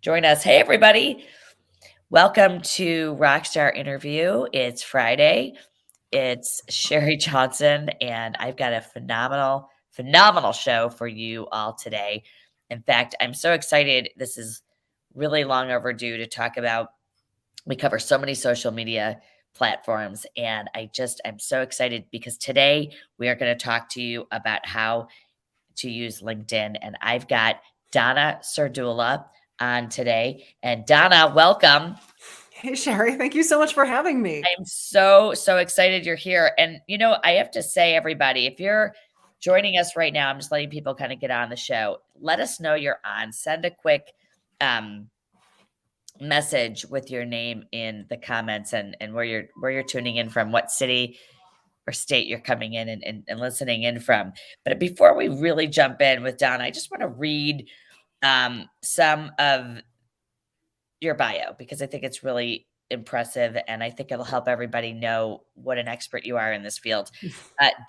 join us. Hey, everybody. Welcome to Rockstar Interview. It's Friday. It's Sherri Johnson, and I've got a phenomenal show for you all today. In fact, I'm so excited. This is really long overdue to talk about. We cover so many social media platforms, and I'm so excited because today we are going to talk to you about how to use LinkedIn. And I've got Donna Serdula on today. And Donna, welcome. Hey, Sherri, thank you so much for having me. I'm so excited you're here. And, I have to say, everybody, if you're joining us right now, I'm just letting people kind of get on the show. Let us know you're on. Send a quick message with your name in the comments and where you're tuning in from, what city or state you're coming in and listening in from. But before we really jump in with Donna, I just want to read some of your bio because I think it's really impressive and I think it'll help everybody know what an expert you are in this field.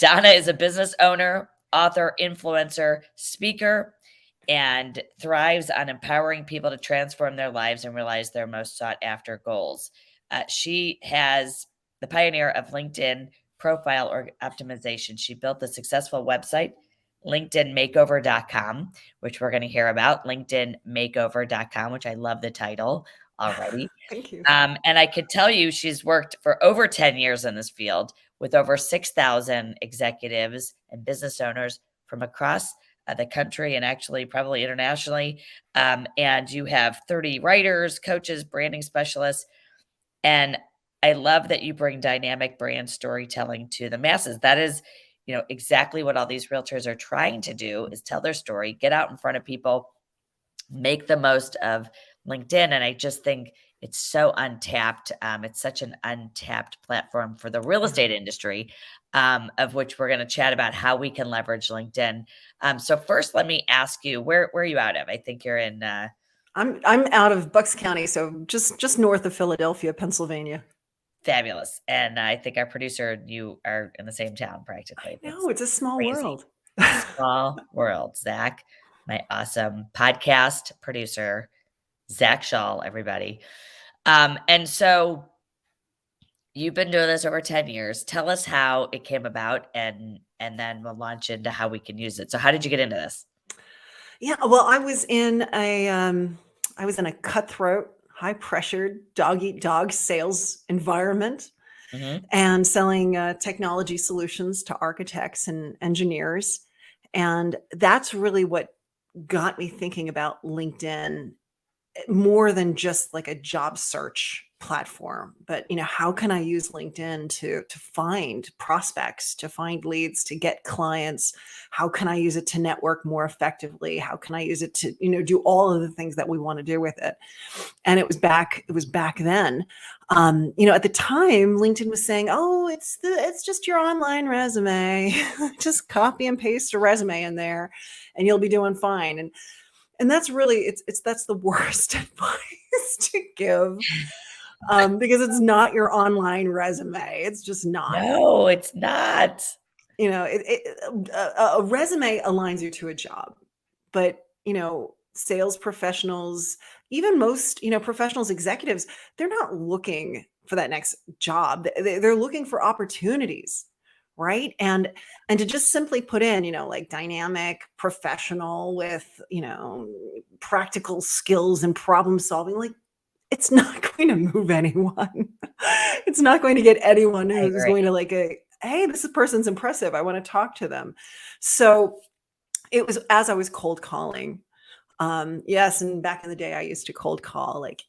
Donna is a business owner, author, influencer, speaker, and thrives on empowering people to transform their lives and realize their most sought after goals. She has the pioneer of LinkedIn profile or optimization. She built the successful website, LinkedInmakeover.com, which we're going to hear about, LinkedInmakeover.com, which I love the title already. Thank you. And I could tell you she's worked for over 10 years in this field with over 6,000 executives and business owners from across the country and actually probably internationally. And you have 30 writers, coaches, branding specialists. And I love that you bring dynamic brand storytelling to the masses. That is, exactly what all these realtors are trying to do is tell their story, get out in front of people, make the most of LinkedIn. And I just think it's so untapped. It's such an untapped platform for the real estate industry, of which we're going to chat about how we can leverage LinkedIn. So first, let me ask you, where are you out of? I think you're in. I'm out of Bucks County, so just north of Philadelphia, Pennsylvania. Fabulous. And I think our producer, you are in the same town practically. No, it's a small crazy. world. Small world. Zach, my awesome podcast producer, Zach Shaw, everybody. And so you've been doing this over 10 years. Tell us how it came about and then we'll launch into how we can use it. So how did you get into this? Yeah, well, I was in a cutthroat, high-pressured, dog-eat-dog sales environment and selling technology solutions to architects and engineers. And that's really what got me thinking about LinkedIn more than just like a job search platform, but how can I use LinkedIn to find prospects, to find leads, to get clients? How can I use it to network more effectively? How can I use it to do all of the things that we want to do with it? And it was back then. At the time, LinkedIn was saying, "Oh, it's just your online resume. Just copy and paste a resume in there, and you'll be doing fine." And that's really that's the worst advice to give, because it's not your online resume. It's just not. No, it's not. A resume aligns you to a job, but sales professionals, even most professionals, executives, they're not looking for that next job. They're looking for opportunities. Right. And to just simply put in, like dynamic professional with, practical skills and problem solving, like it's not going to move anyone. It's not going to get anyone who's going to like, hey, this person's impressive. I want to talk to them. So it was as I was cold calling. Yes. And back in the day, I used to cold call like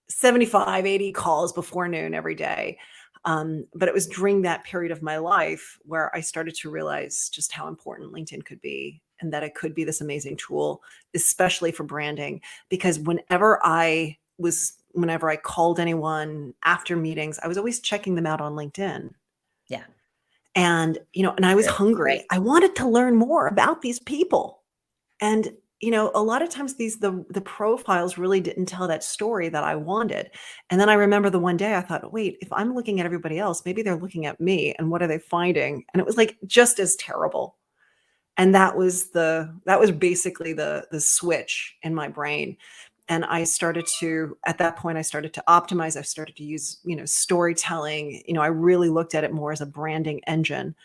75, 80 calls before noon every day. But it was during that period of my life where I started to realize just how important LinkedIn could be and that it could be this amazing tool, especially for branding. Because whenever I called anyone after meetings, I was always checking them out on LinkedIn. Yeah. And, and I was hungry. Right. I wanted to learn more about these people. And a lot of times the profiles really didn't tell that story that I wanted. And then I remember the one day I thought, wait, if I'm looking at everybody else, maybe they're looking at me and what are they finding? And it was like just as terrible. And that was basically the switch in my brain. And at that point, I started to optimize. I started to use, storytelling. I really looked at it more as a branding engine.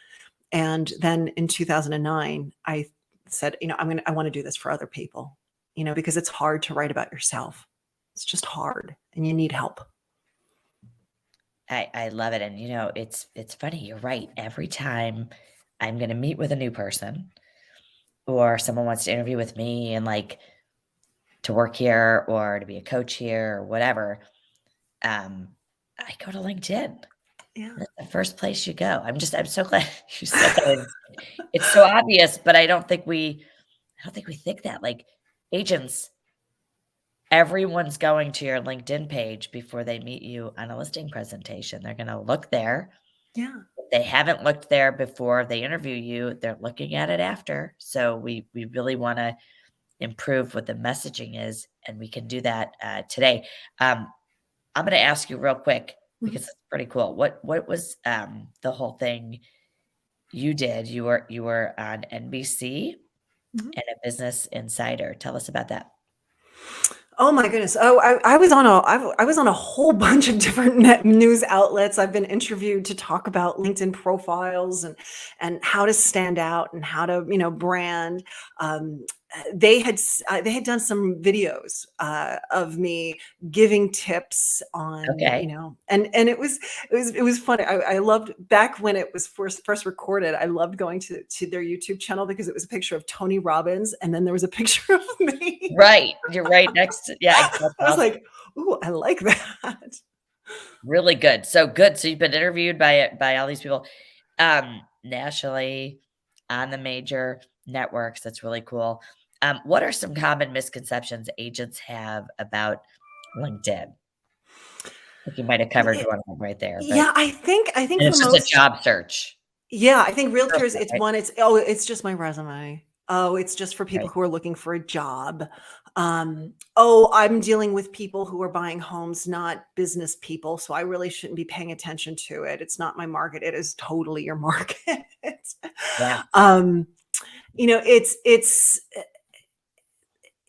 And then in 2009, I said, I want to do this for other people, because it's hard to write about yourself. It's just hard and you need help. I love it. And it's funny. You're right. Every time I'm going to meet with a new person or someone wants to interview with me and to work here or to be a coach here or whatever, I go to LinkedIn. Yeah. That's the first place you go. I'm so glad you said that. It's so obvious, but I don't think we think that. Like agents, everyone's going to your LinkedIn page before they meet you on a listing presentation. They're going to look there. Yeah. If they haven't looked there before they interview you, they're looking at it after. So we really want to improve what the messaging is, and we can do that today. I'm going to ask you real quick because it's pretty cool. What was the whole thing you did? You were on NBC and a Business Insider. Tell us about that. Oh my goodness. Oh, I was on a whole bunch of different news outlets. I've been interviewed to talk about LinkedIn profiles and how to stand out and how to, brand. They had done some videos of me giving tips on, Okay. and it was funny. I loved back when it was first recorded. I loved going to their YouTube channel because it was a picture of Tony Robbins and then there was a picture of me. Right. You're right next to, yeah. I was like, ooh, I like that. Really good. So good. So you've been interviewed by all these people nationally on the major networks. That's really cool. What are some common misconceptions agents have about LinkedIn? I think you might have covered one of them right there, but Yeah, I think and for it's just a most, job search. yeah, I think realtors, Personal, right? it's just my resume. Oh, it's just for people Right. who are looking for a job. Oh, I'm dealing with people who are buying homes, not business people. So I really shouldn't be paying attention to it. It's not my market. It is totally your market. Yeah. um,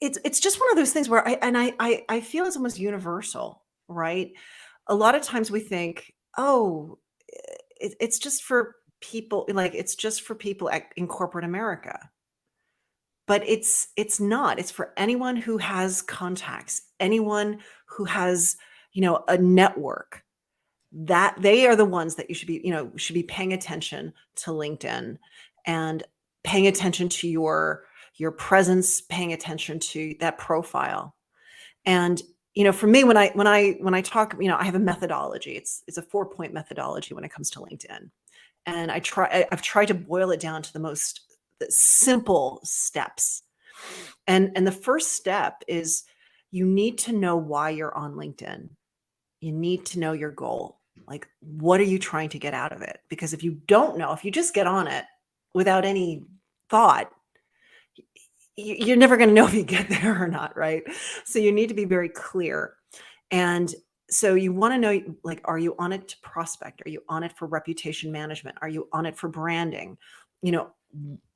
it's just one of those things where I feel it's almost universal, right? A lot of times we think, oh, it's just for people, like it's just for people in corporate America. But it's not. It's for anyone who has contacts, anyone who has, a network. That they are the ones that you should be paying attention to LinkedIn and paying attention to your presence, paying attention to that profile. And for me, when I talk, I have a methodology. It's a 4-point methodology when it comes to LinkedIn. And I've tried to boil it down to the simple steps. And the first step is you need to know why you're on LinkedIn. You need to know your goal. Like, what are you trying to get out of it? Because if you don't know, if you just get on it without any thought, you're never going to know if you get there or not, right? So you need to be very clear. And so you want to know, like, are you on it to prospect? Are you on it for reputation management? Are you on it for branding?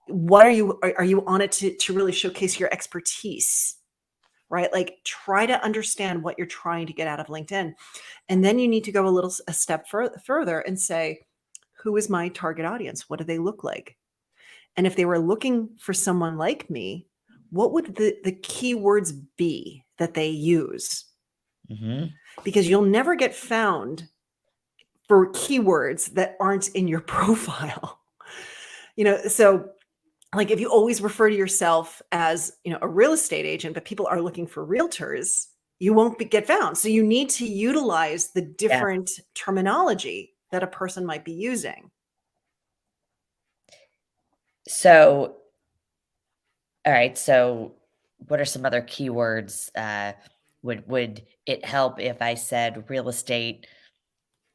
What are you on it to really showcase your expertise? Right? Like, try to understand what you're trying to get out of LinkedIn. And then you need to go a step further and say, who is my target audience? What do they look like? And if they were looking for someone like me, what would the keywords be that they use? Mm-hmm. Because you'll never get found for keywords that aren't in your profile. So like if you always refer to yourself as, a real estate agent, but people are looking for realtors, you won't get found. So you need to utilize the Yeah. different terminology that a person might be using. So, all right. So, what are some other keywords? Would it help if I said real estate,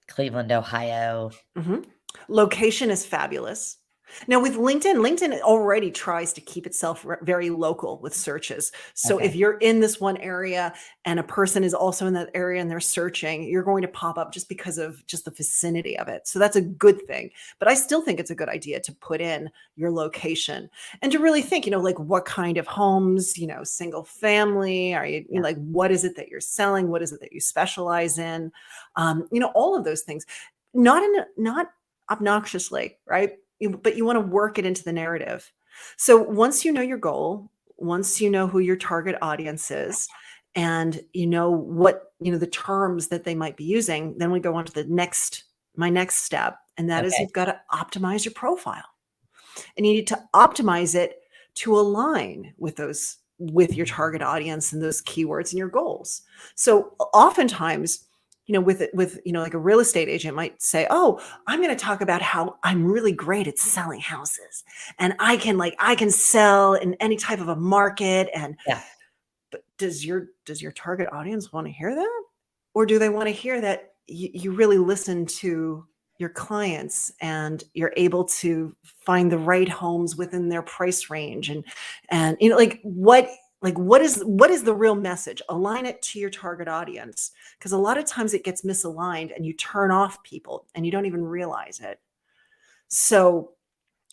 Cleveland, Ohio? Mhm. Location is fabulous. Now with LinkedIn already tries to keep itself very local with searches. So Okay. if you're in this one area and a person is also in that area and they're searching, you're going to pop up just because of just the vicinity of it. So that's a good thing. But I still think it's a good idea to put in your location and to really think, like what kind of homes, single family, are you Yeah. like, what is it that you're selling? What is it that you specialize in? All of those things, not obnoxiously, right? But you want to work it into the narrative. So once you know your goal, once you know who your target audience is, and you know what, the terms that they might be using, then we go on to my next step. And that is Okay. you've got to optimize your profile. And you need to optimize it to align with your target audience and those keywords and your goals. So oftentimes, like a real estate agent might say, "Oh, I'm going to talk about how I'm really great at selling houses and I can sell in any type of a market." And Yeah. but does your target audience want to hear that? Or do they want to hear that you really listen to your clients and you're able to find the right homes within their price range? And what is the real message? Align it to your target audience, because a lot of times it gets misaligned and you turn off people and you don't even realize it. So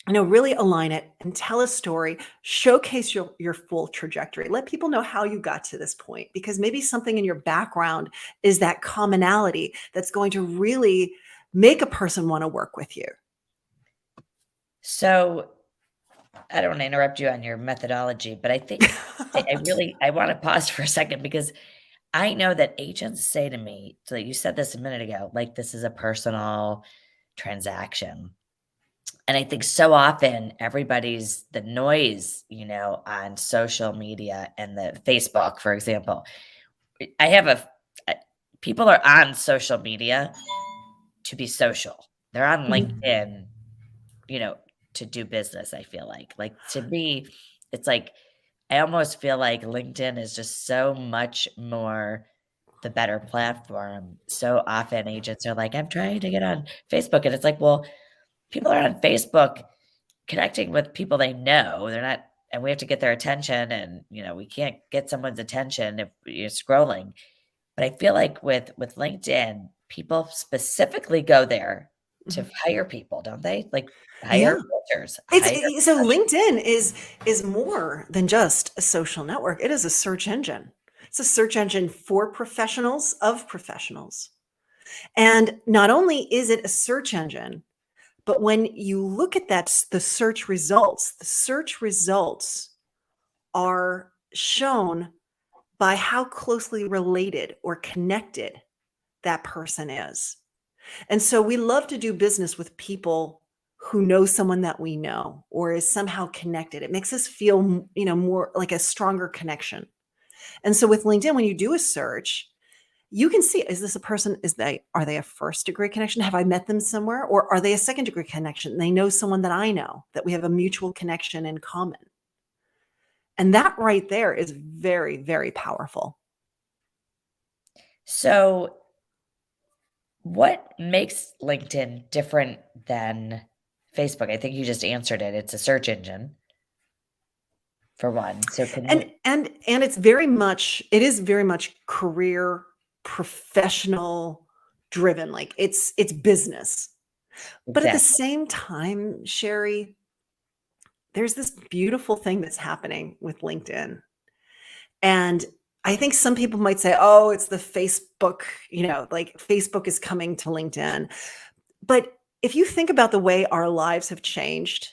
really align it and tell a story, showcase your full trajectory. Let people know how you got to this point, because maybe something in your background is that commonality that's going to really make a person want to work with you. So I don't want to interrupt you on your methodology, but I think I want to pause for a second because I know that agents say to me, so you said this a minute ago, like this is a personal transaction. And I think so often everybody's the noise, on social media and the Facebook, for example. I have people are on social media to be social. They're on Mhm. LinkedIn, you know, to do business, I feel like. Like to me, it's like I almost feel like LinkedIn is just so much more the better platform. So often agents are like, I'm trying to get on Facebook. And it's like, well, people are on Facebook connecting with people they know. They're not, and we have to get their attention. And, we can't get someone's attention if you're scrolling. But I feel like with LinkedIn, people specifically go there to Mhm. hire people, don't they? Like hire Yeah. realtors, It's hire so professionals. LinkedIn is more than just a social network. It is a search engine. It's a search engine for professionals of professionals. And not only is it a search engine, but when you look at the search results are shown by how closely related or connected that person is. And so we love to do business with people who know someone that we know or is somehow connected. It makes us feel, more like a stronger connection. And so with LinkedIn, when you do a search, you can see, is this a person, are they a first degree connection? Have I met them somewhere? Or are they a second degree connection? They know someone that I know, that we have a mutual connection in common. And that right there is very, very powerful. So, what makes LinkedIn different than Facebook? I think you just answered it. It's a search engine for one. So, can And you and it is very much career, professional driven. Like it's business. But at the exactly? same time, Sherry, there's this beautiful thing that's happening with LinkedIn. And I think some people might say, "Oh, it's the Facebook, like Facebook is coming to LinkedIn." But if you think about the way our lives have changed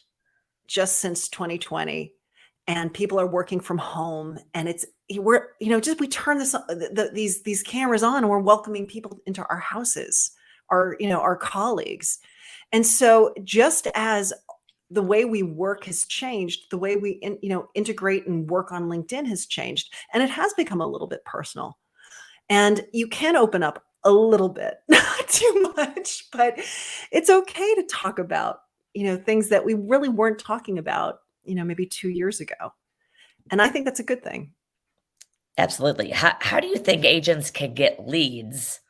just since 2020, and people are working from home, and we're, just we turn these cameras on and we're welcoming people into our houses, our colleagues. And so just as the way we work has changed, the way we integrate and work on LinkedIn has changed, and it has become a little bit personal. And you can open up a little bit, not too much, but it's okay to talk about, things that we really weren't talking about, maybe 2 years ago. And I think that's a good thing. Absolutely. How do you think agents can get leads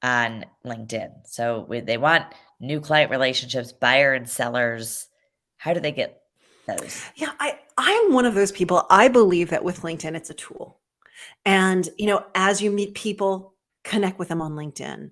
on LinkedIn? So they want new client relationships, buyer and sellers? How do they get those? Yeah, I'm one of those people. I believe that with LinkedIn, it's a tool. And, as you meet people, connect with them on LinkedIn.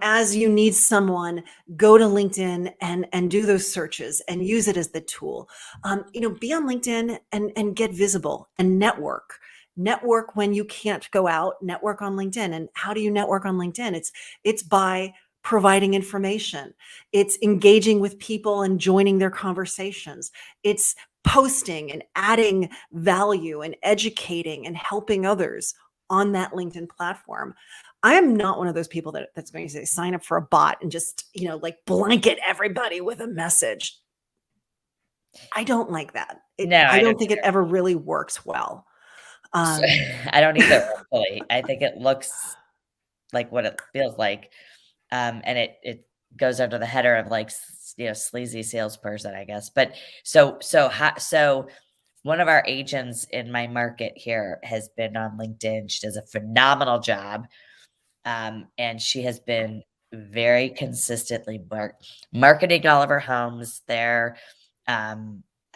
As you need someone, go to LinkedIn and do those searches and use it as the tool. Be on LinkedIn and get visible and network. Network when you can't go out, network on LinkedIn. And how do you network on LinkedIn? It's by providing information. It's engaging with people and joining their conversations. It's posting and adding value and educating and helping others on that LinkedIn platform. I am not one of those people that's going to say sign up for a bot and just, like blanket everybody with a message. I don't like that. No, I I don't don't think it either. ever really works well. So, Um, I don't either, actually. I think it looks like what it feels like, and it goes under the header of like sleazy salesperson, I guess. But so one of our agents in my market here has been on LinkedIn. She does a phenomenal job, and she has been very consistently marketing all of her homes there.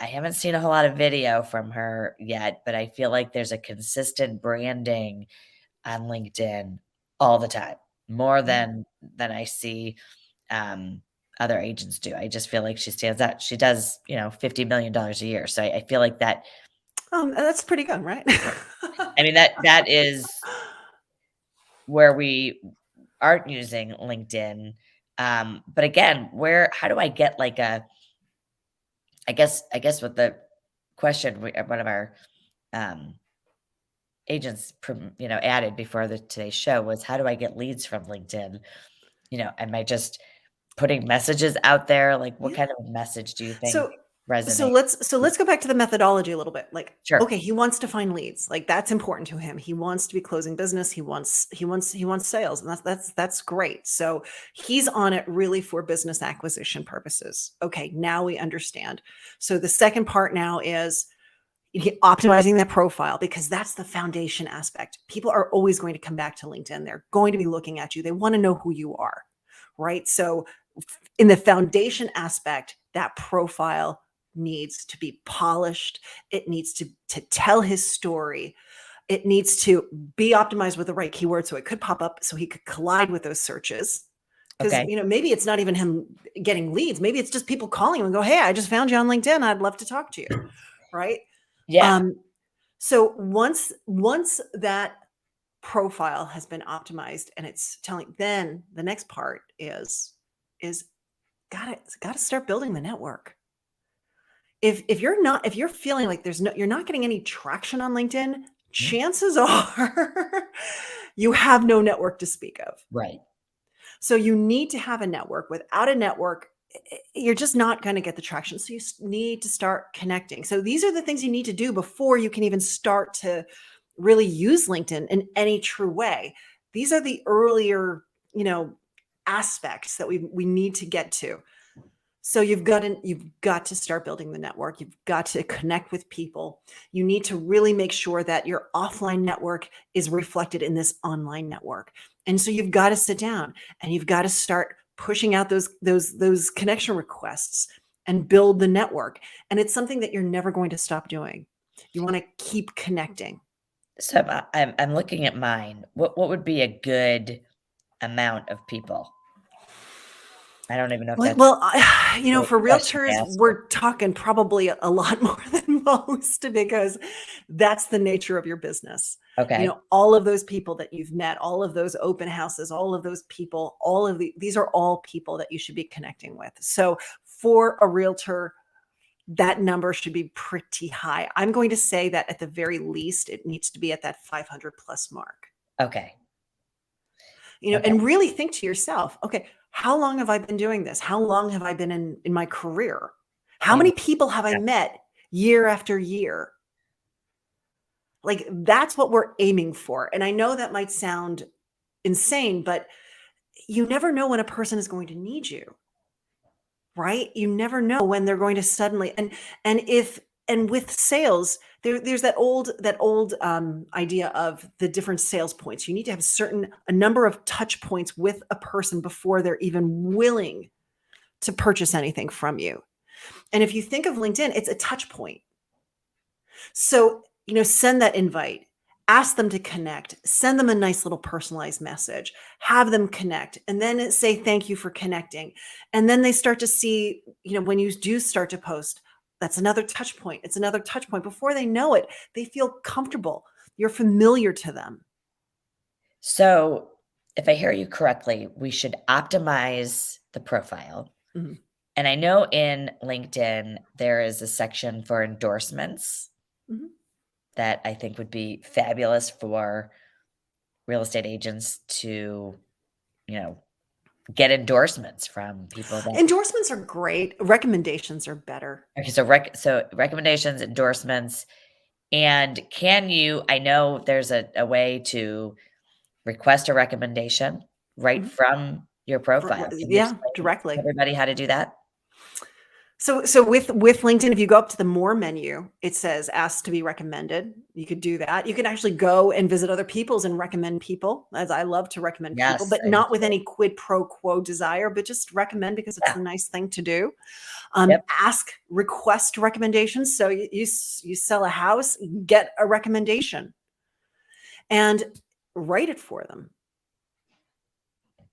I haven't seen a whole lot of video from her yet, but I feel like there's a consistent branding on LinkedIn all the time, more yeah. than I see um, other agents do. I just feel like she stands out. She does, $50 million a year. So I feel like that. That's pretty good, right? I mean that is where we aren't using LinkedIn. But again, how do I get like I guess what the question one of our um, agents added before today's show was, how do I get leads from LinkedIn? Am I just putting messages out there? Like, what Yeah. kind of message do you think So so resonates? let's go back to the methodology a little bit. Like, Sure. okay, he wants to find leads. Like that's important to him. He wants to be closing business. He wants sales, and that's great. So he's on it really for business acquisition purposes. Okay, now we understand. So the second part now is optimizing that profile, because that's the foundation aspect. People are always going to come back to LinkedIn. They're going to be looking at you. They want to know who you are, right? So in the foundation aspect, that profile needs to be polished. It needs to tell his story. It needs to be optimized with the right keywords so it could pop up, so he could collide with those searches. Because Okay. maybe it's not even him getting leads. Maybe it's just people calling him and go, "Hey, I just found you on LinkedIn. I'd love to talk to you." Right? Yeah. Um, so once that profile has been optimized and it's telling, then the next part is gotta start building the network. If you're feeling like you're not getting any traction on LinkedIn, Mhm. chances are you have no network to speak of. Right. So you need to have a network. Without a network, you're just not going to get the traction. So you need to start connecting. So these are the things you need to do before you can even start to really use LinkedIn in any true way. These are the earlier, aspects that we need to get to. So you've got to start building the network. You've got to connect with people. You need to really make sure that your offline network is reflected in this online network. And so you've got to sit down and you've got to start pushing out those connection requests and build the network. And it's something that you're never going to stop doing. You want to keep connecting. So I'm looking at mine. What would be a good amount of people? I don't even know if that's Well, the for question to realtors, ask, but we're talking probably a lot more than most, because that's the nature of your business. okay. All of those people that you've met, all of those open houses, all of those people, these are all people that you should be connecting with. So for a realtor, that number should be pretty high. I'm going to say that at the very least, it needs to be at that 500 plus mark. Okay. Okay. And really think to yourself, okay, how long have I been doing this? How long have I been in my career? How And many people have I met year after year? Like that's what we're aiming for. And I know that might sound insane, but you never know when a person is going to need you, right? You never know when they're going to suddenly, and if and with sales, there's that old idea of the different sales points. You need to have a number of touch points with a person before they're even willing to purchase anything from you. And if you think of LinkedIn, it's a touch point. So, send that invite, ask them to connect, send them a nice little personalized message, have them connect, and then say thank you for connecting. And then they start to see, when you do start to post, that's another touch point. It's another touch point. Before they know it, they feel comfortable. You're familiar to them. So, if I hear you correctly, we should optimize the profile. Mhm. And I know in LinkedIn, there is a section for endorsements Mhm. that I think would be fabulous for real estate agents to, you know, get endorsements from people that. Endorsements are great. Recommendations are better. Okay, so recommendations, endorsements, and I know there's a way to request a recommendation right Mhm. from your profile. Can you Yeah, explain to directly. everybody how to do that? So with LinkedIn, if you go up to the more menu, it says ask to be recommended. You could do that. You can actually go and visit other people's and recommend people, as I love to recommend people, Yes, but I do not with too. any quid pro quo desire, but just recommend because it's Yeah, the nice thing to do. yep. Request recommendations. So you sell a house, get a recommendation and write it for them.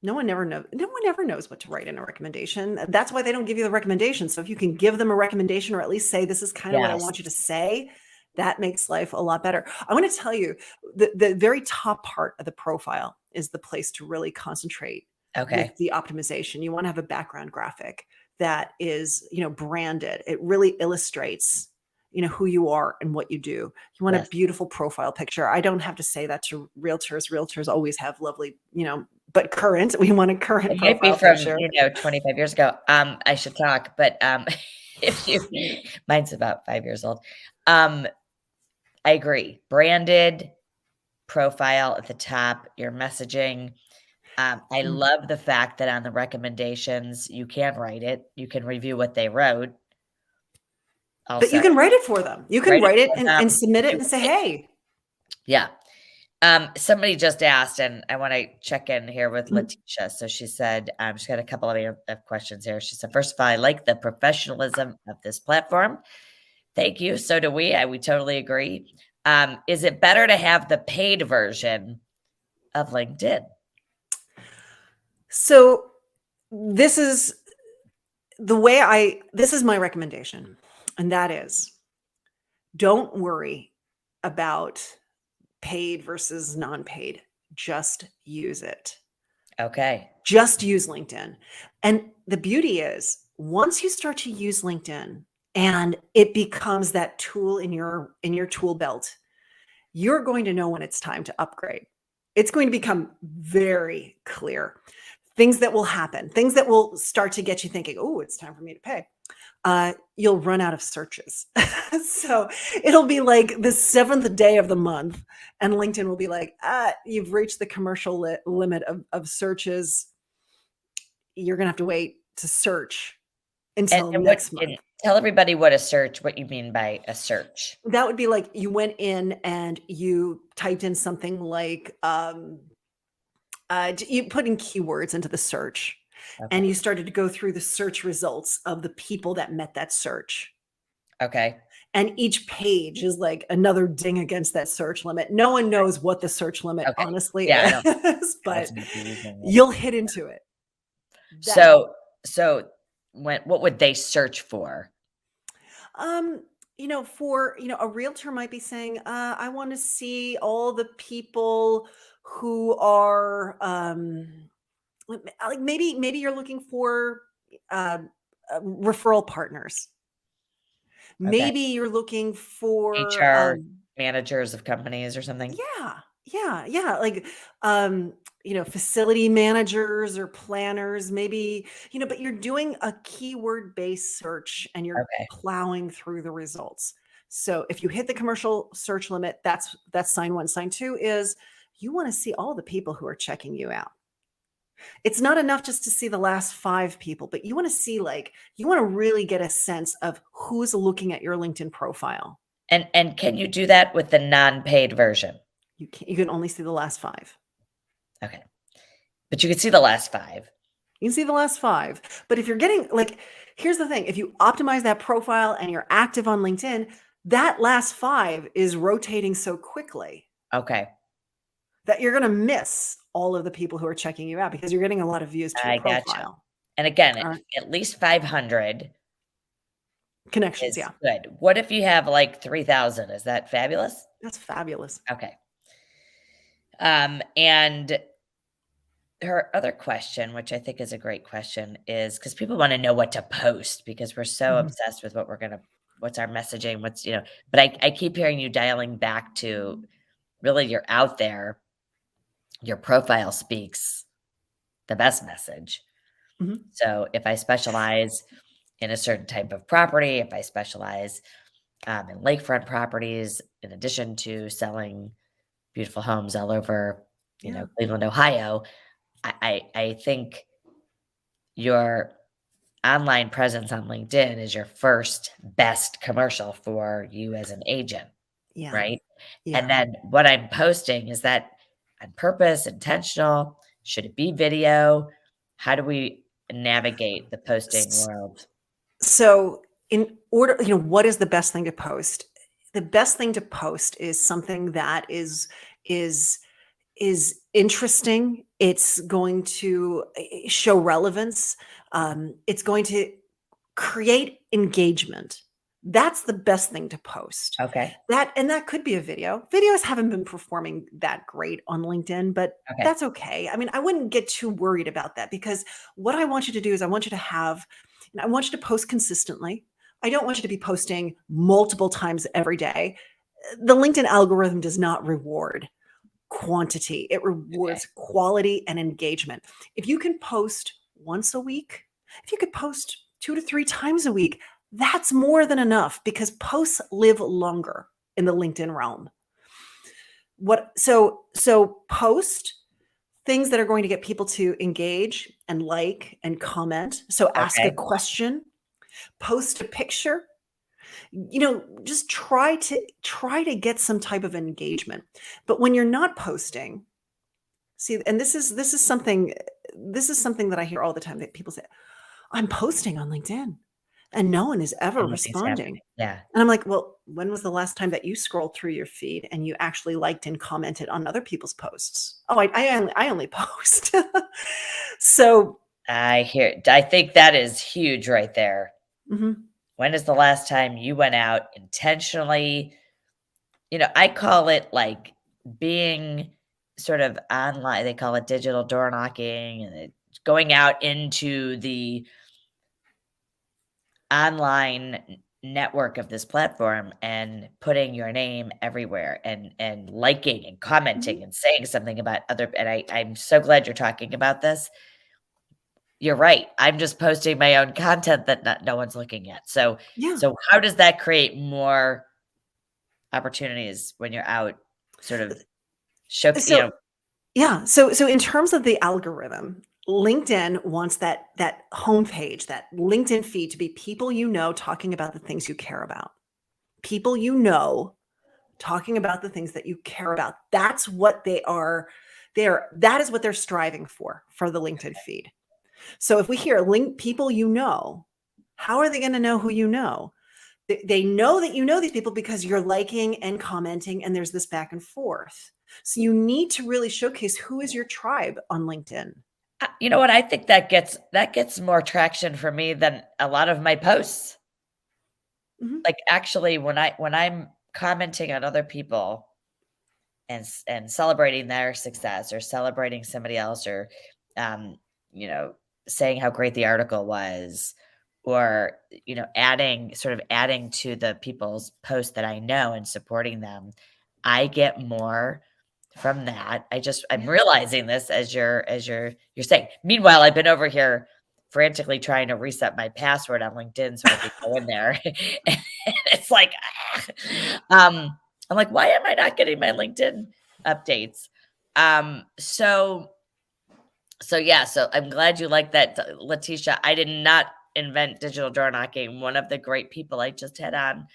No one ever knows what to write in a recommendation. That's why they don't give you the recommendation. So if you can give them a recommendation or at least say, this is kind of what I Yes. want you to say, that makes life a lot better. I want to tell you the very top part of the profile is the place to really concentrate Okay. with the optimization. You want to have a background graphic that is, branded. It really illustrates, who you are and what you do. You want a Yes. beautiful profile picture. I don't have to say that to realtors. Realtors always have lovely, but current. We want a current It might be profile from, picture. 25 years ago. I should talk, but, if you mine's about 5 years old. Um, I agree. Branded profile at the top, your messaging. I Mm. love the fact that on the recommendations, you can write it. You can review what they wrote. But you Also, can write it for them. You can write it write it for and them. submit it You and say, write hey. Yeah. Somebody just asked, and I want to check in here with Mhm. Letitia. So she said, she's got a couple of questions here. She said, first of all, I like the professionalism of this platform. Thank you. So do we. We totally agree. Is it better to have the paid version of LinkedIn? So this is this is my recommendation. And that is don't worry about paid versus non-paid. Just use it. Okay. Just use LinkedIn. And the beauty is once you start to use LinkedIn and it becomes that tool in your tool belt, you're going to know when it's time to upgrade. It's going to become very clear. Things that will happen, things that will start to get you thinking, oh, it's time for me to pay. You'll run out of searches. So it'll be like the seventh day of the month, and LinkedIn will be like, you've reached the commercial limit of searches. You're going to have to wait to search until And what next and month. tell everybody what you mean by a search. That would be like you went in and you typed in something like, you put in keywords into the search and Okay. you started to go through the search results of the people that met that search. Okay. And each page is like another ding against that search limit. No one knows what the search limit Okay. honestly Yeah, I don't is, know but what's confusing it. you'll hit into it. That So what would they search for? Um, for, a realtor might be saying, I want to see all the people who are, like maybe you're looking for uh, referral partners. Okay. Maybe you're looking for, HR managers of companies or something? yeah, like, facility managers or planners, maybe, but you're doing a keyword-based search and you're Okay. plowing through the results. So if you hit the commercial search limit, that's sign one. Sign two is you wanna see all the people who are checking you out. It's not enough just to see the last 5 people, but you wanna see, like you wanna really get a sense of who's looking at your LinkedIn profile. And can you do that with the non-paid version? You can only see the last 5. Okay. But you can see the last 5. You can see the last 5. But if you're getting like, here's the thing, if you optimize that profile and you're active on LinkedIn, that last 5 is rotating so quickly Okay. that you're gonna miss all of the people who are checking you out because you're getting a lot of views to your I gotcha. profile. And again, Alright. at least 500 Connections, is yeah. good. What if you have like 3,000? Is that fabulous? That's fabulous. Okay. And her other question, which I think is a great question, is because people want to know what to post because we're so Mhm, obsessed with what's our messaging, but I keep hearing you dialing back to really you're out there, your profile speaks the best message. mhm. So if I specialize in a certain type of property, if I specialize in lakefront properties, in addition to selling beautiful homes all over, Yeah. Cleveland, Ohio, I think your online presence on LinkedIn is your first best commercial for you as an agent, Yeah. right? And Yeah. then what I'm posting, is that on purpose, intentional? Should it be video? How do we navigate the posting S world? So, in order what is the best thing to post? The best thing to post is something that is is interesting. It's going to show relevance. It's going to create engagement. That's the best thing to post. Okay. That could be a video. Videos haven't been performing that great on LinkedIn, but Okay. that's okay. I mean, I wouldn't get too worried about that because what I want you to do is I want you to post consistently. I don't want you to be posting multiple times every day. The LinkedIn algorithm does not reward quantity. It Okay. rewards quality and engagement. If you can post once a week, if you could post 2 to 3 times a week, that's more than enough because posts live longer in the LinkedIn realm. So post things that are going to get people to engage and like and comment. So ask a Okay. question, post a picture, just try to get some type of engagement. But when you're not posting, see, and this is something that I hear all the time that people say, "I'm posting on LinkedIn and no one is ever And nothing's responding." happening. Yeah. And I'm like, "Well, when was the last time that you scrolled through your feed and you actually liked and commented on other people's posts?" "Oh, I only post." So, I think that is huge right there. mhm, When is the last time you went out intentionally? I call it like being sort of online. They call it digital door knocking and going out into the online network of this platform and putting your name everywhere and liking and mhm, commenting and saying something about other and I'm so glad you're talking about this. You're right. I'm just posting my own content that no one's looking at. So yeah. so how does that create more opportunities when you're out sort of show So Yeah. So in terms of the algorithm, LinkedIn wants that homepage, that LinkedIn feed to be people talking about the things you care about. People talking about the things that you care about. That's what that is what they're striving for the LinkedIn feed. So if we hear link people how are they going to know who you know? They know that you know these people because you're liking and commenting and there's this back and forth. So you need to really showcase who is your tribe on LinkedIn. you know what? I think that gets more traction for me than a lot of my posts. Mhm, Like, actually, when I'm commenting on other people and celebrating their success or celebrating somebody else or, um, you know, saying how great the article was or, adding to the people's posts that I know and supporting them, I get more from that. I'm yeah. realizing this as you're saying. Meanwhile, I've been over here frantically trying to reset my password on LinkedIn so I could go in there. And it's like, um, I'm like, why am I not getting my LinkedIn updates? So yeah, so I'm glad you like that, Letitia. I did not invent digital door knocking. One of the great people I just had on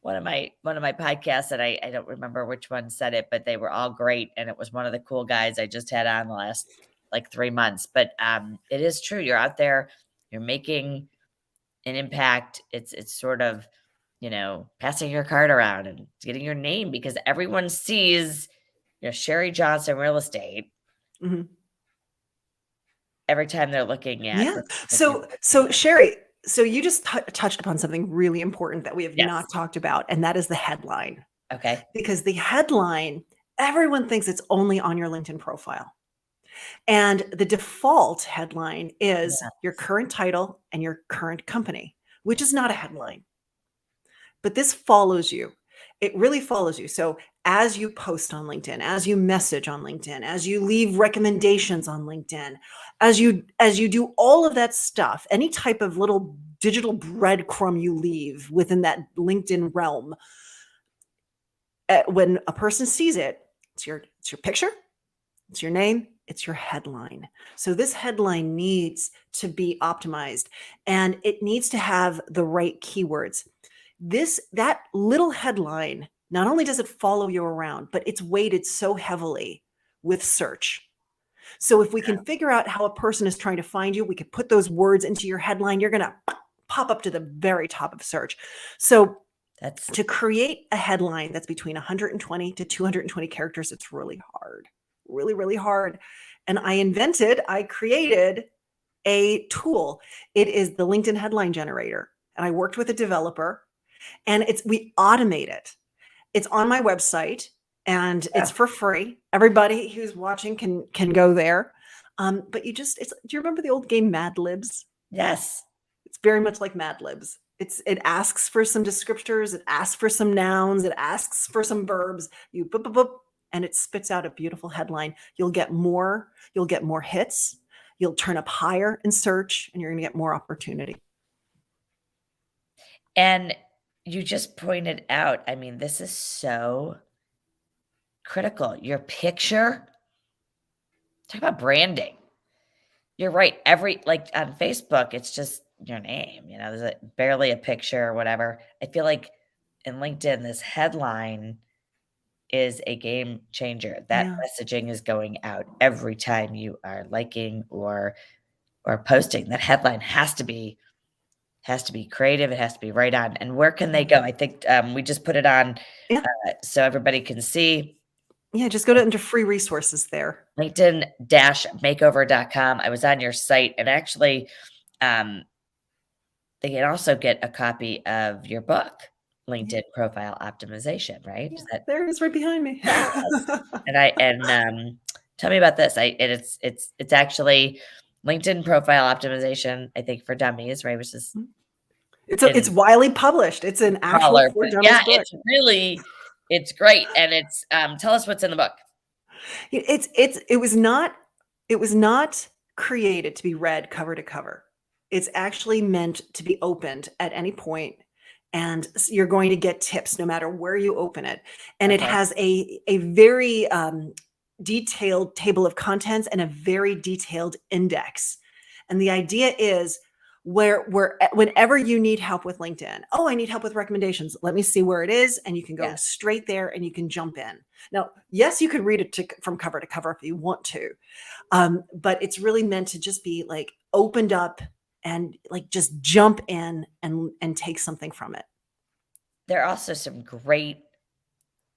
one of my podcasts, and I don't remember which one said it, but they were all great, and it was one of the cool guys I just had on like 3 months, but it is true. You're out there, you're making an impact. It's sort of, passing your card around and getting your name because everyone sees, Sherri Johnson real estate Mhm. every time they're looking at Yeah. the new So listing. Sherri, so you just touched upon something really important that we have not Yes. talked about, and that is the headline. Okay. Because the headline, everyone thinks it's only on your LinkedIn profile. And the default headline is Yeah, your current title and your current company, which is not a headline. But this follows you. It really follows you. So as you post on LinkedIn, as you message on LinkedIn, as you leave recommendations on LinkedIn, as you do all of that stuff, any type of little digital breadcrumb you leave within that LinkedIn realm, when a person sees it, it's your picture, it's your name, it's your headline. So this headline needs to be optimized and it needs to have the right keywords. That little headline, not only does it follow you around, but it's weighted so heavily with search. So if we can figure out how a person is trying to find you, we could put those words into your headline, you're going to pop up to the very top of search. So that's to create a headline that's between 120 to 220 characters, it's really hard, really, really hard. And I created a tool. It is the LinkedIn headline generator. And I worked with a developer and we automate it. It's on my website and it's for free. Everybody who's watching can go there. But do you remember the old game Mad Libs? yes. It's very much like Mad Libs. It asks for some descriptors, it asks for some nouns, it asks for some verbs. You boop, boop, boop, and it spits out a beautiful headline. You'll get more hits. You'll turn up higher in search, and you're going to get more opportunity. And you just pointed out, I mean, this is so critical. Your picture, talk about branding. You're right. Like on Facebook, it's just your name, there's barely a picture or whatever. I feel like in LinkedIn, this headline is a game changer. That Yeah. messaging is going out every time you are liking or posting. That headline has to be creative. It has to be right on. And where can they go? I think we just put it on Yeah. so everybody can see. Yeah. Just go into free resources there. LinkedIn-makeover.com. I was on your site and actually they can also get a copy of your book, LinkedIn Profile Optimization, right? Yeah, Is that there it is right behind me. yes. And tell me about this. It's actually LinkedIn Profile Optimization, I think for dummies, right? Which is It's widely published. It's an actual crawler, for but dummies yeah, book. it's great. And it's tell us what's in the book. It was not created to be read cover to cover. It's actually meant to be opened at any point, and you're going to get tips no matter where you open it. And it Okay. has a very detailed table of contents and a very detailed index. And the idea is whenever you need help with LinkedIn, oh, I need help with recommendations. Let me see where it is, and you can go Yes. straight there and you can jump in. Now, yes, you could read it from cover to cover if you want to, but it's really meant to just be like opened up and like just jump in and take something from it. There are also some great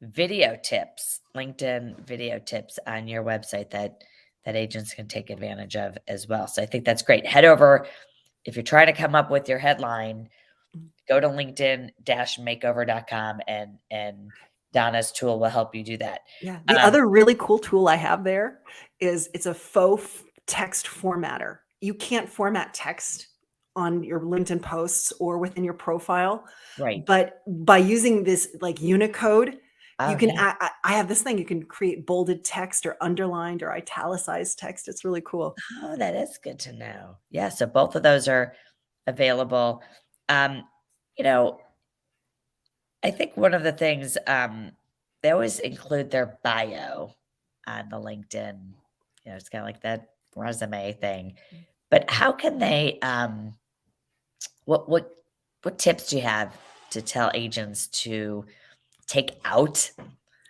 video tips, LinkedIn video tips on your website that agents can take advantage of as well. So I think that's great. Head over if you're trying to come up with your headline, go to linkedin-makeover.com and Donna's tool will help you do that. Yeah. The other really cool tool I have there is it's a faux text formatter. You can't format text on your LinkedIn posts or within your profile, Right. but by using this like Unicode, you Oh, can. yeah. I have this thing. You can create bolded text or underlined or italicized text. It's really cool. Oh, that is good to know. Yeah, so both of those are available. Um, you know, I think one of the things, they always include their bio on the LinkedIn. It's kinda like that resume thing. But how can they, what what what tips do you have to tell agents to take out?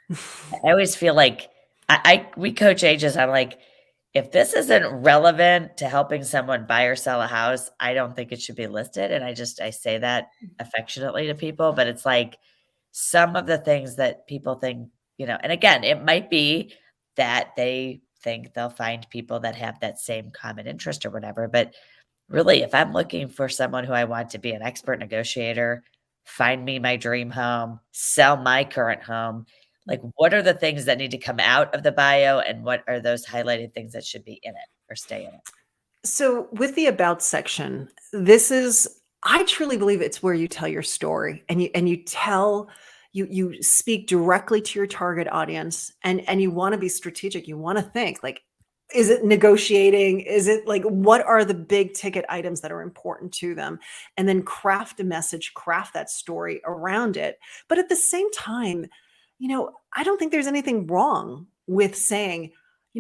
I always feel like we coach agents. I'm like, if this isn't relevant to helping someone buy or sell a house, I don't think it should be listed. And I say that affectionately to people, but it's like some of the things that people think, and again, it might be that they think they'll find people that have that same common interest or whatever. But really, if I'm looking for someone who I want to be an expert negotiator, find me my dream home, sell my current home, like, what are the things that need to come out of the bio, and what are those highlighted things that should be in it or stay in it? So with the about section, I truly believe it's where you tell your story and you speak directly to your target audience, and you want to be strategic. You want to think like, is it negotiating? Is it like, what are the big ticket items that are important to them? And then craft a message, craft that story around it. But at the same time, I don't think there's anything wrong with saying,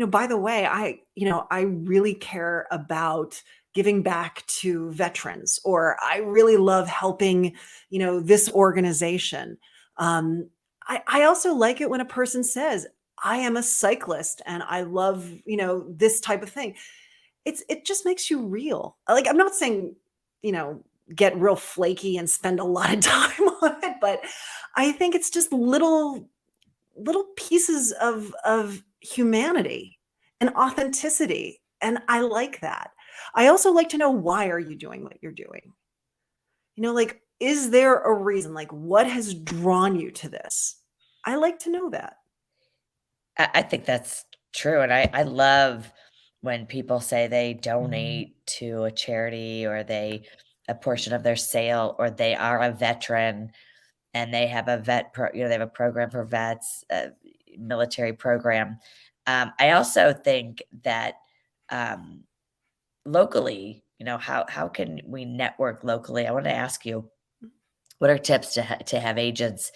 by the way, I really care about giving back to veterans, or I really love helping, this organization. I also like it when a person says, I am a cyclist and I love, this type of thing. It just makes you real. Like, I'm not saying, you know, get real flaky and spend a lot of time on it, but I think it's just little pieces of humanity and authenticity, and I like that. I also like to know, why are you doing what you're doing? Like, is there a reason? Like, what has drawn you to this? I like to know that. I think that's true, and I love when people say they donate to a charity, or a portion of their sale, or they are a veteran and they have they have a program for vets, a military program. I also think that um, locally, how can we network locally? I want to ask you, what are tips to have agents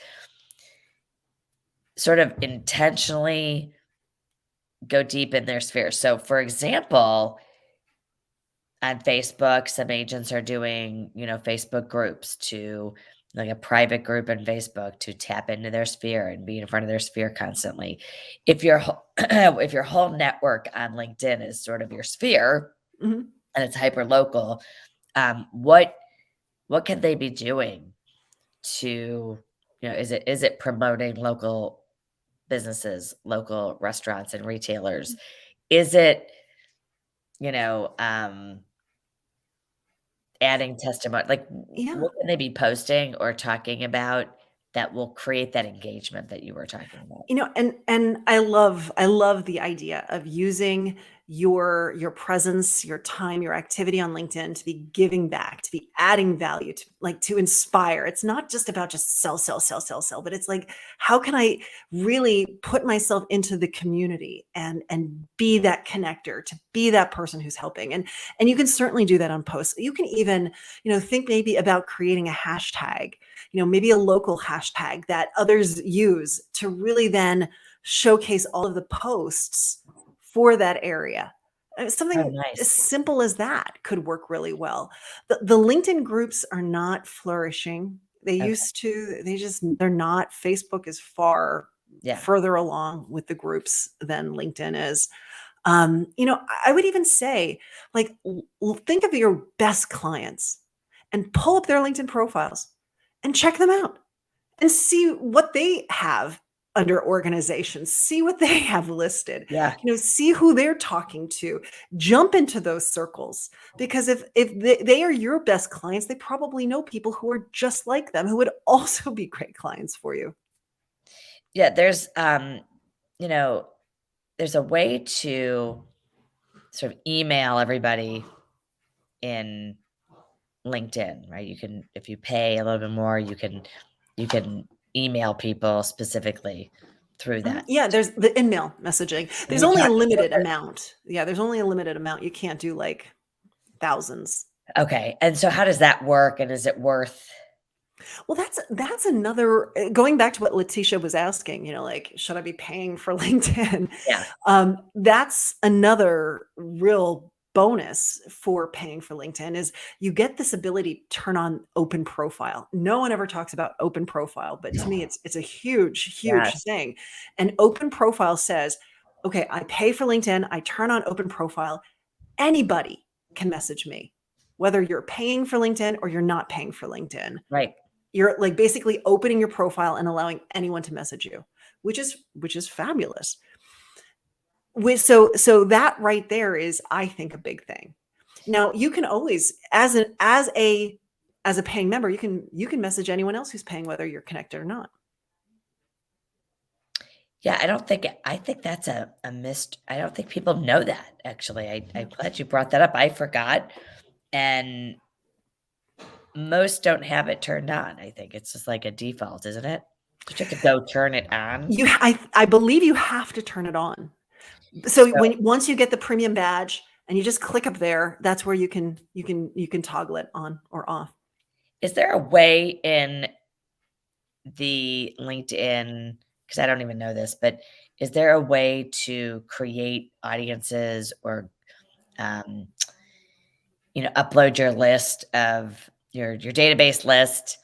sort of intentionally go deep in their sphere? So, for example, on Facebook, some agents are doing, Facebook groups, to like a private group in Facebook, to tap into their sphere and be in front of their sphere constantly. If your if your whole network on LinkedIn is sort of your sphere Mhm. and it's hyper local, what can they be doing to, is it promoting local businesses, local restaurants and retailers? Is it, you know, um, adding testimony, like, Yeah. what can they be posting or talking about that will create that engagement that you were talking about? And I love the idea of using your presence, your time, your activity on LinkedIn to be giving back, to be adding value, to inspire. It's not just about just sell, sell, sell, sell, sell, but it's like, how can I really put myself into the community and be that connector, to be that person who's helping. And you can certainly do that on posts. You can even, think maybe about creating a hashtag, maybe a local hashtag that others use, to really then showcase all of the posts for that area. Oh, Something as nice. simple as that could work really well. The LinkedIn groups are not flourishing. They Okay. used to, they're not. Facebook is far Yeah. further along with the groups than LinkedIn is. I would even say, like, think of your best clients and pull up their LinkedIn profiles and check them out and see what they have under organizations, see what they have listed, Yeah. see who they're talking to, jump into those circles. Because if they are your best clients, they probably know people who are just like them, who would also be great clients for you. Yeah, you know, there's a way to sort of email everybody in LinkedIn, right? You can, if you pay a little bit more, you can email people specifically through that. Yeah, there's the in-mail messaging. Can There's you only talk a a little limited bit? amount. Yeah, there's only a limited amount. You can't do like thousands. Okay, and so how does that work, and is it worth? Well, that's another, going back to what Letitia was asking, like, should I be paying for LinkedIn? Yeah. That's another real bonus for paying for LinkedIn, is you get this ability to turn on open profile. No one ever talks about open profile, but to me, it's a huge, huge Yes. thing. And open profile says, okay, I pay for LinkedIn, I turn on open profile. Anybody can message me, whether you're paying for LinkedIn or you're not paying for LinkedIn. Right. You're like basically opening your profile and allowing anyone to message you, which is fabulous. So that right there is, I think, a big thing. Now you can always, as a paying member, you can message anyone else who's paying, whether you're connected or not. Yeah, I think that's a missed I don't think people know that, actually. I'm glad you brought that up. I forgot, and most don't have it turned on, I think. It's just like a default, isn't it? Don't you have to go turn it on? I believe you have to turn it on. So So, once you get the premium badge and you just click up there, that's where you can toggle it on or off. is there a way in the LinkedIn, because I don't even know this, but is there a way to create audiences or, um, upload your list of your database list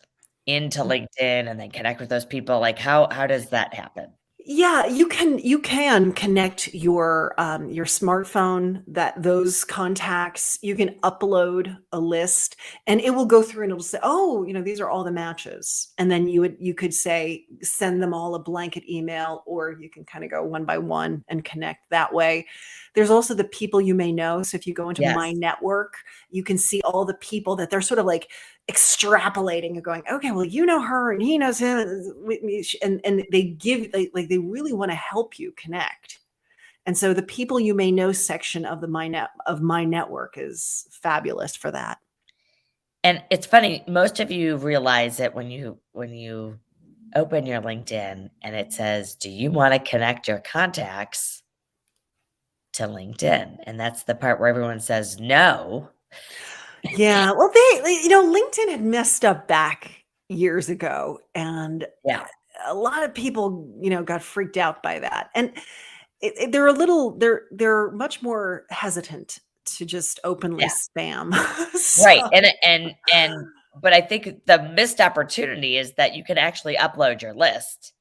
into LinkedIn and then connect with those people? Like, how does that happen? Yeah, you can connect your smartphone, that those contacts. You can upload a list, and it will go through and it'll say, "Oh, these are all the matches." And then you could say, send them all a blanket email, or you can kind of go one by one and connect that way. There's also the people you may know. So if you go into My Yes. Network, you can see all the people that they're sort of like extrapolating and going, okay, well, you know her and he knows him, and they give, like they really want to help you connect. And so the people you may know section of My Network is fabulous for that. And it's funny, most of you realize it when you open your LinkedIn and it says, "Do you wanna connect your contacts to LinkedIn?" And that's the part where everyone says no. Yeah, well, LinkedIn had messed up back years ago, and Yeah, a lot of people, got freaked out by that. And they're much more hesitant to just openly yeah, spam. right, So and but I think the missed opportunity is that you can actually upload your list.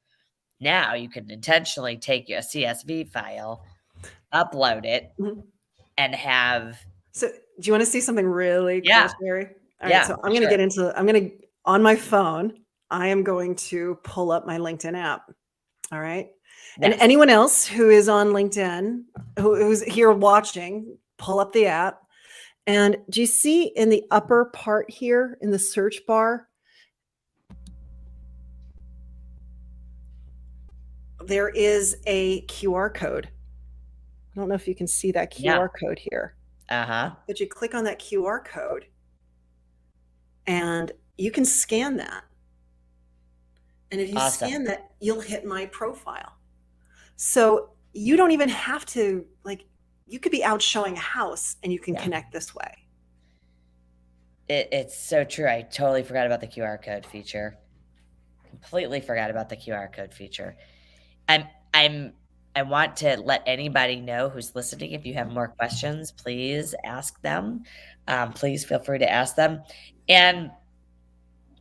Now you can intentionally take a CSV file, upload it, Mhm. and have So, do you wanna see something really cool, yeah, Sherry? Alright, yeah, so for sure. on my phone, I am going to pull up my LinkedIn app, alright? And Yes. anyone else who is on LinkedIn, who's here watching, pull up the app, and do you see in the upper part here in the search bar, there is a QR code. I don't know if you can see that Yeah. QR code here, Uh-huh. but you click on that QR code, and you can scan that. And if you Awesome. scan that, you'll hit my profile. So you don't even have to, like, you could be out showing a house and you can Yeah. connect this way. It's so true. I totally forgot about the QR code feature. Completely forgot about the QR code feature. I'm I'm I want to let anybody know who's listening, if you have more questions, please ask them. Please feel free to ask them. And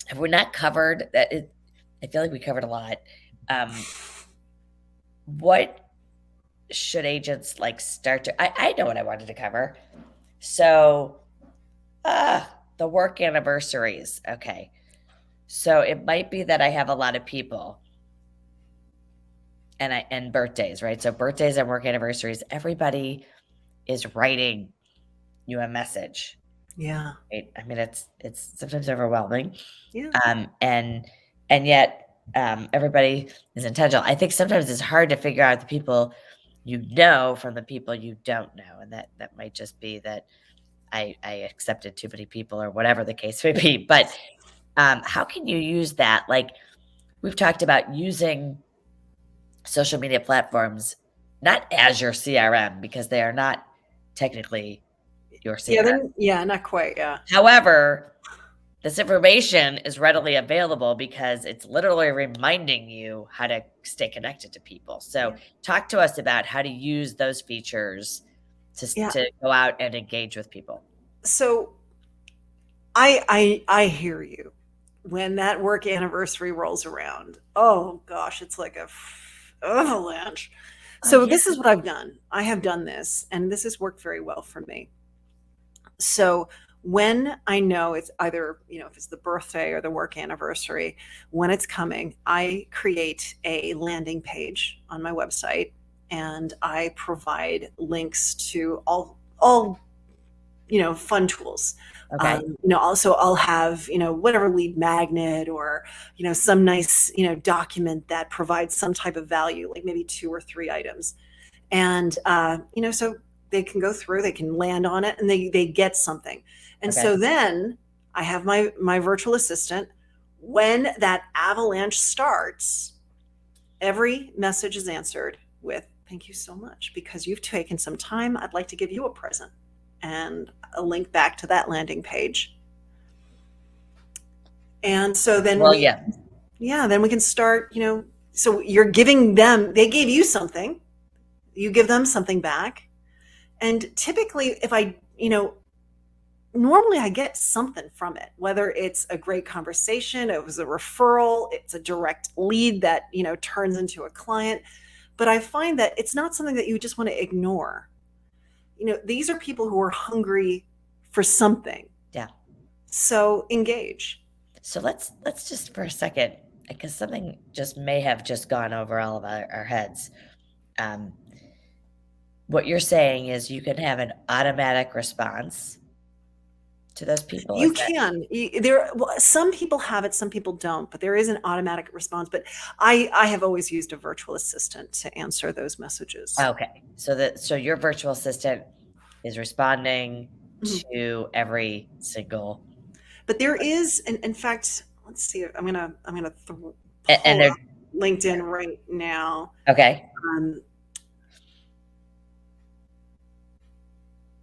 if we're not covered, I feel like we covered a lot. Um, what should agents like start to I know what I wanted to cover. So the work anniversaries. Okay. So it might be that I have a lot of people and birthdays, right? So birthdays and work anniversaries, everybody is writing you a message, Yeah. right? I mean, it's sometimes overwhelming. Yeah. And yet everybody is intentional. I think sometimes it's hard to figure out the people you know from the people you don't know. And that might just be that I accepted too many people or whatever the case may be. But how can you use that? Like we've talked about using social media platforms not as your CRM because they are not technically your Yeah. CRM. Then, yeah, not quite. Yeah. However, this information is readily available because it's literally reminding you how to stay connected to people. So, Yeah. talk to us about how to use those features Yeah. to go out and engage with people. So I hear you. When that work anniversary rolls around, oh gosh, it's like a avalanche. So yeah. this is what I've done. I have done this, and this has worked very well for me. So when I know it's either, if it's the birthday or the work anniversary, when it's coming, I create a landing page on my website, and I provide links to all fun tools. Okay. Also I'll have, whatever lead magnet or, some nice, document that provides some type of value, like maybe 2 or 3 items. And, so they can go through, they can land on it, and they get something. And Okay. so then I have my virtual assistant. When that avalanche starts, every message is answered with, "Thank you so much because you've taken some time. I'd like to give you a present," and a link back to that landing page. And so then Well, yeah. then we can start, so you're giving them, they gave you something, you give them something back. And typically if normally I get something from it, whether it's a great conversation, it was a referral, it's a direct lead that, turns into a client. But I find that it's not something that you just want to ignore. These are people who are hungry for something. Yeah. So engage. So let's just for a second, because something just may have just gone over all of our heads. What you're saying is you can have an automatic response to those people. You can. Some people have it, some people don't, but there is an automatic response. But I have always used a virtual assistant to answer those messages. Okay. So your virtual assistant is responding to every single. But there is, in fact, let's see. I'm gonna pull And up LinkedIn right now. Okay.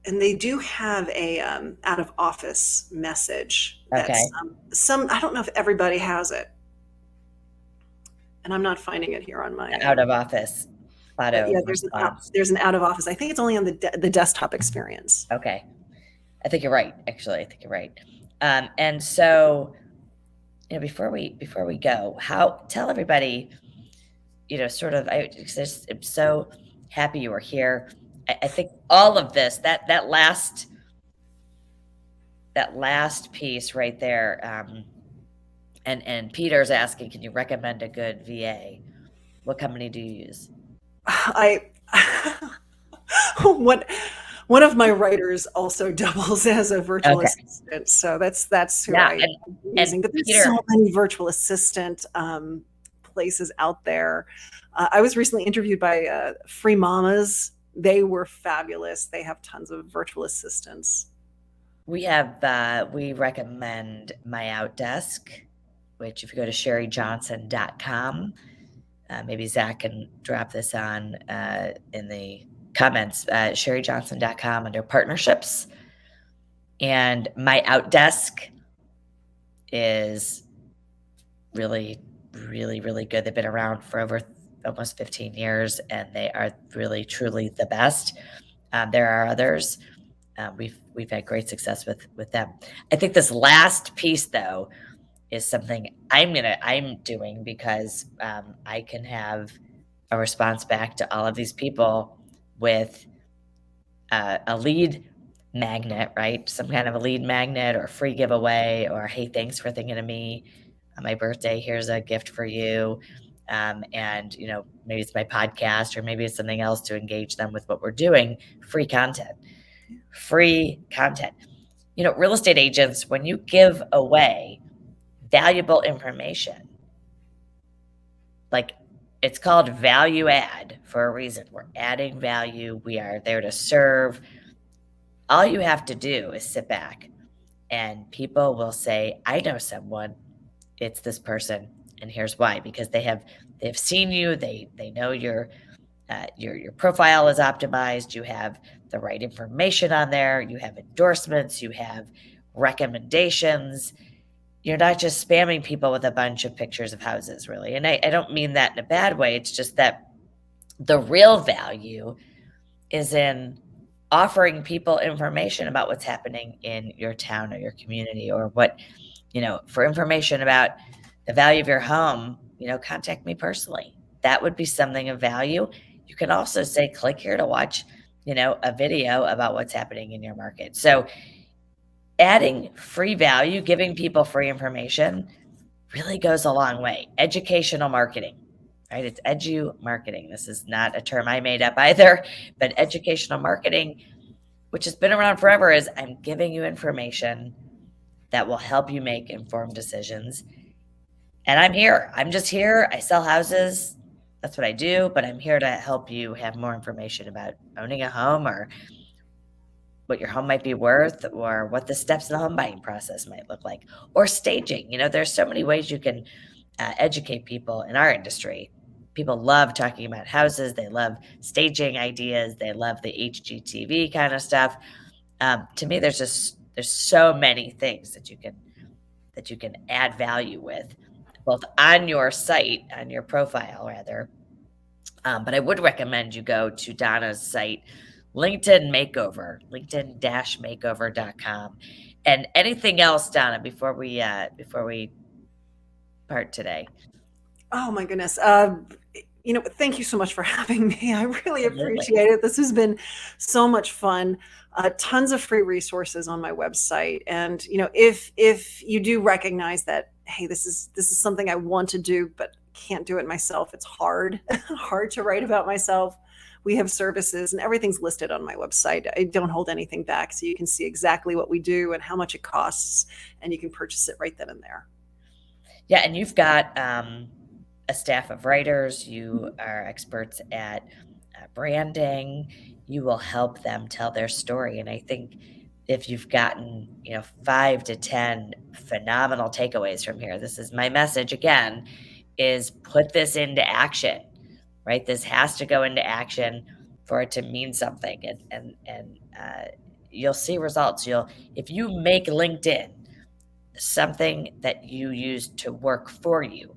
And they do have a out of office message. That's, Okay. I don't know if everybody has it, and I'm not finding it here on my out of office. Yeah, there's an out of office. I think it's only on the desktop experience. Okay. I think you're right. Actually, I think you're right. And so, before we go, tell everybody, sort of, I'm so happy you were here. I think all of this, that last piece right there, and Peter's asking, can you recommend a good VA? What company do you use? One of my writers also doubles as a virtual assistant, so that's who I'm using. But there's so many virtual assistant places out there. I was recently interviewed by Free Mamas. They were fabulous. They have tons of virtual assistants. We recommend My Outdesk, which if you go to sherrijohnson.com, maybe Zach can drop this on in the comments, sherrijohnson.com under partnerships. And My Outdesk is really, really, really good. They've been around for over almost 15 years, and they are really, truly the best. There are others. We've had great success with them. I think this last piece, though, is something I'm doing because I can have a response back to all of these people with a lead magnet, right? Some kind of a lead magnet or a free giveaway or, hey, thanks for thinking of me on my birthday. Here's a gift for you. And, maybe it's my podcast or maybe it's something else to engage them with what we're doing. Free content. Real estate agents, when you give away valuable information, like it's called value add for a reason. We're adding value. We are there to serve. All you have to do is sit back and people will say, I know someone, it's this person. And here's why, because they've seen you. They know your profile is optimized. You have the right information on there. You have endorsements. You have recommendations. You're not just spamming people with a bunch of pictures of houses, really. And I don't mean that in a bad way. It's just that the real value is in offering people information about what's happening in your town or your community, or what, for information about the value of your home, contact me personally. That would be something of value. you can also say, click here to watch, a video about what's happening in your market. So adding free value, giving people free information really goes a long way. Educational marketing, right? It's edu marketing. This is not a term I made up either, but educational marketing, which has been around forever, is I'm giving you information that will help you make informed decisions. And I'm here. I'm just here. I sell houses. That's what I do, but I'm here to help you have more information about owning a home, or what your home might be worth, or what the steps in the home buying process might look like, or staging. There's so many ways you can educate people in our industry. People love talking about houses. They love staging ideas. They love the HGTV kind of stuff. To me, there's so many things that you can add value with, both on your site, on your profile rather. But I would recommend you go to Donna's site, LinkedIn Makeover, LinkedIn-makeover.com. And anything else, Donna, before we part today? Oh my goodness. Thank you so much for having me. I really Absolutely. appreciate it. This has been so much fun. Tons of free resources on my website. And if you do recognize that, hey, this is something I want to do, but can't do it myself. It's hard, hard to write about myself. We have services and everything's listed on my website. I don't hold anything back. So you can see exactly what we do and how much it costs, and you can purchase it right then and there. Yeah, and you've got a staff of writers. You are experts at branding. You will help them tell their story. And I think if you've gotten 5 to 10 phenomenal takeaways from here, this is my message again, is put this into action, right? This has to go into action for it to mean something, and you'll see results. If you make LinkedIn something that you use to work for you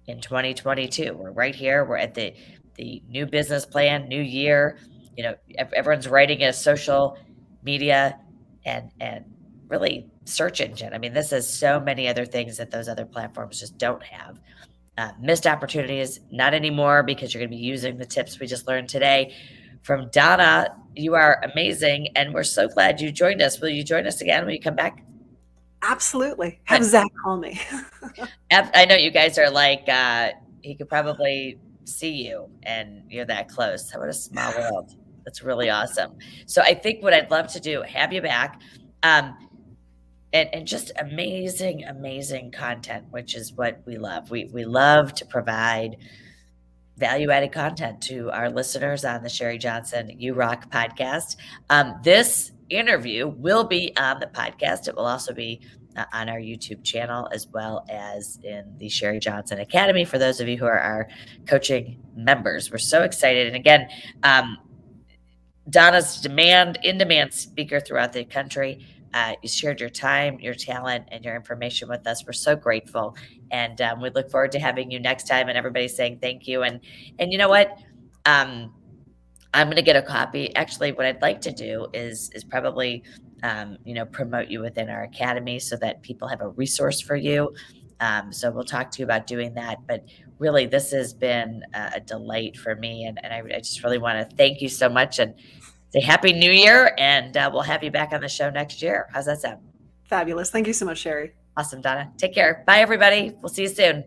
in 2022, we're right here. We're at the new business plan, new year. Everyone's writing a social media and really search engine. I mean, this is so many other things that those other platforms just don't have. Missed opportunities, not anymore, because you're going to be using the tips we just learned today from Donna. You are amazing, and we're so glad you joined us. Will you join us again when you come back? Absolutely. Have Zach call me. I know you guys are like, he could probably see you, and you're that close. What a small world. That's really awesome. So I think what I'd love to do, have you back, and just amazing, amazing content, which is what we love. We love to provide value-added content to our listeners on the Sherri Johnson You Rock podcast. This interview will be on the podcast. It will also be on our YouTube channel, as well as in the Sherri Johnson Academy for those of you who are our coaching members. We're so excited. And again, Donna's in-demand speaker throughout the country. You shared your time, your talent, and your information with us. We're so grateful, and we look forward to having you next time. And everybody's saying thank you. And you know what? I'm going to get a copy. Actually, what I'd like to do is probably promote you within our academy so that people have a resource for you. So we'll talk to you about doing that. But really, this has been a delight for me, and I just really want to thank you so much and say Happy New Year, and we'll have you back on the show next year. How's that sound? Fabulous. Thank you so much, Sherri. Awesome, Donna. Take care. Bye, everybody. We'll see you soon.